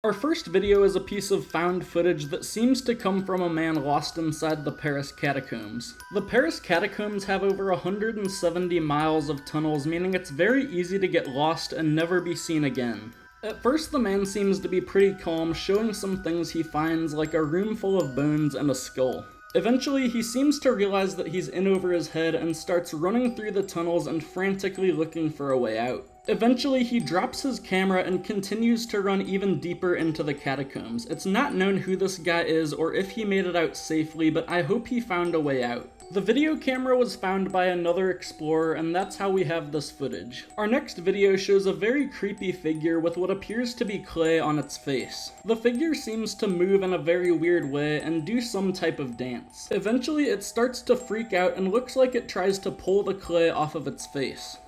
Our first video is a piece of found footage that seems to come from a man lost inside the Paris catacombs. The Paris catacombs have over 170 miles of tunnels, meaning it's very easy to get lost and never be seen again. At first, the man seems to be pretty calm, showing some things he finds, like a room full of bones and a skull. Eventually, he seems to realize that he's in over his head and starts running through the tunnels and frantically looking for a way out. Eventually, he drops his camera and continues to run even deeper into the catacombs. It's not known who this guy is or if he made it out safely, but I hope he found a way out. The video camera was found by another explorer, and that's how we have this footage. Our next video shows a very creepy figure with what appears to be clay on its face. The figure seems to move in a very weird way and do some type of dance. Eventually, it starts to freak out and looks like it tries to pull the clay off of its face.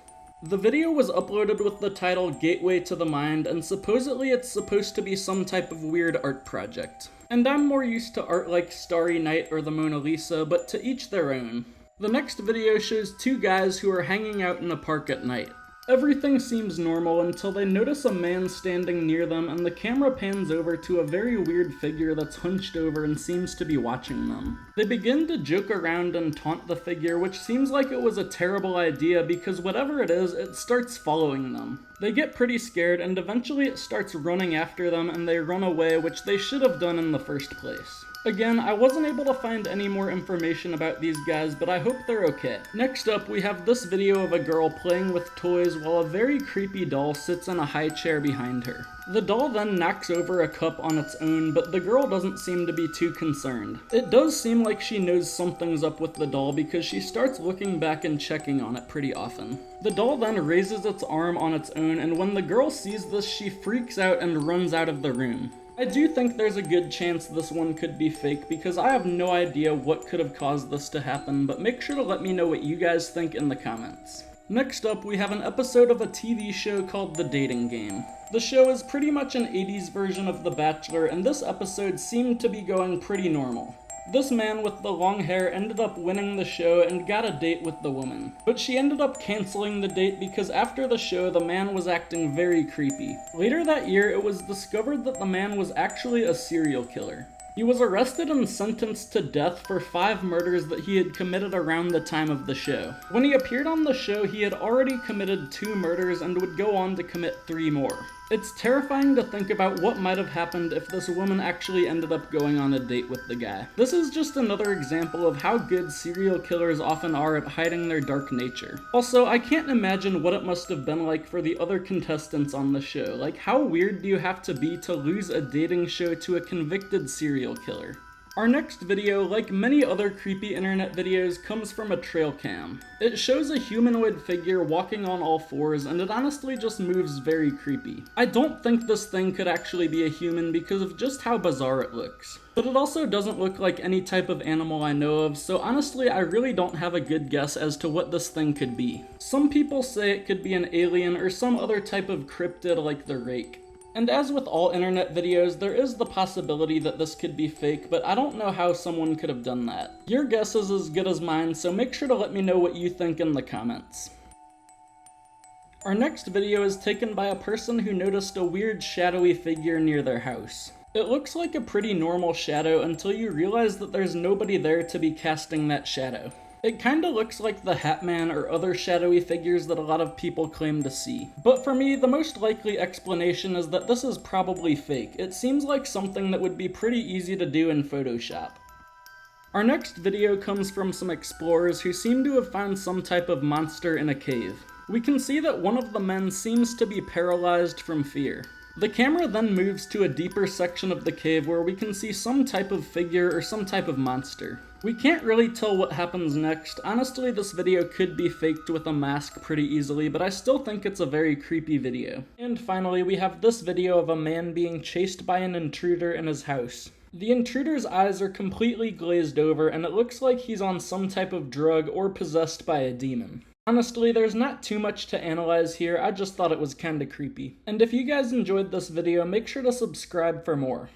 The video was uploaded with the title Gateway to the Mind, and supposedly it's supposed to be some type of weird art project. And I'm more used to art like Starry Night or the Mona Lisa, but to each their own. The next video shows two guys who are hanging out in a park at night. Everything seems normal until they notice a man standing near them, and the camera pans over to a very weird figure that's hunched over and seems to be watching them. They begin to joke around and taunt the figure, which seems like it was a terrible idea because whatever it is, it starts following them. They get pretty scared, and eventually it starts running after them and they run away, which they should have done in the first place. Again, I wasn't able to find any more information about these guys, but I hope they're okay. Next up, we have this video of a girl playing with toys while a very creepy doll sits in a high chair behind her. The doll then knocks over a cup on its own, but the girl doesn't seem to be too concerned. It does seem like she knows something's up with the doll because she starts looking back and checking on it pretty often. The doll then raises its arm on its own, and when the girl sees this, she freaks out and runs out of the room. I do think there's a good chance this one could be fake because I have no idea what could have caused this to happen, but make sure to let me know what you guys think in the comments. Next up, we have an episode of a TV show called The Dating Game. The show is pretty much an 80s version of The Bachelor, and this episode seemed to be going pretty normal. This man with the long hair ended up winning the show and got a date with the woman. But she ended up canceling the date because after the show, the man was acting very creepy. Later that year, it was discovered that the man was actually a serial killer. He was arrested and sentenced to death for 5 murders that he had committed around the time of the show. When he appeared on the show, he had already committed 2 murders and would go on to commit 3 more. It's terrifying to think about what might have happened if this woman actually ended up going on a date with the guy. This is just another example of how good serial killers often are at hiding their dark nature. Also, I can't imagine what it must have been like for the other contestants on the show. Like, how weird do you have to be to lose a dating show to a convicted serial killer? Our next video, like many other creepy internet videos, comes from a trail cam. It shows a humanoid figure walking on all 4s, and it honestly just moves very creepy. I don't think this thing could actually be a human because of just how bizarre it looks. But it also doesn't look like any type of animal I know of, so honestly I really don't have a good guess as to what this thing could be. Some people say it could be an alien or some other type of cryptid like the rake. And as with all internet videos, there is the possibility that this could be fake, but I don't know how someone could have done that. Your guess is as good as mine, so make sure to let me know what you think in the comments. Our next video is taken by a person who noticed a weird shadowy figure near their house. It looks like a pretty normal shadow until you realize that there's nobody there to be casting that shadow. It kinda looks like the Hatman or other shadowy figures that a lot of people claim to see. But for me, the most likely explanation is that this is probably fake. It seems like something that would be pretty easy to do in Photoshop. Our next video comes from some explorers who seem to have found some type of monster in a cave. We can see that one of the men seems to be paralyzed from fear. The camera then moves to a deeper section of the cave where we can see some type of figure or some type of monster. We can't really tell what happens next. Honestly, this video could be faked with a mask pretty easily, but I still think it's a very creepy video. And finally, we have this video of a man being chased by an intruder in his house. The intruder's eyes are completely glazed over, and it looks like he's on some type of drug or possessed by a demon. Honestly, there's not too much to analyze here, I just thought it was kinda creepy. And if you guys enjoyed this video, make sure to subscribe for more.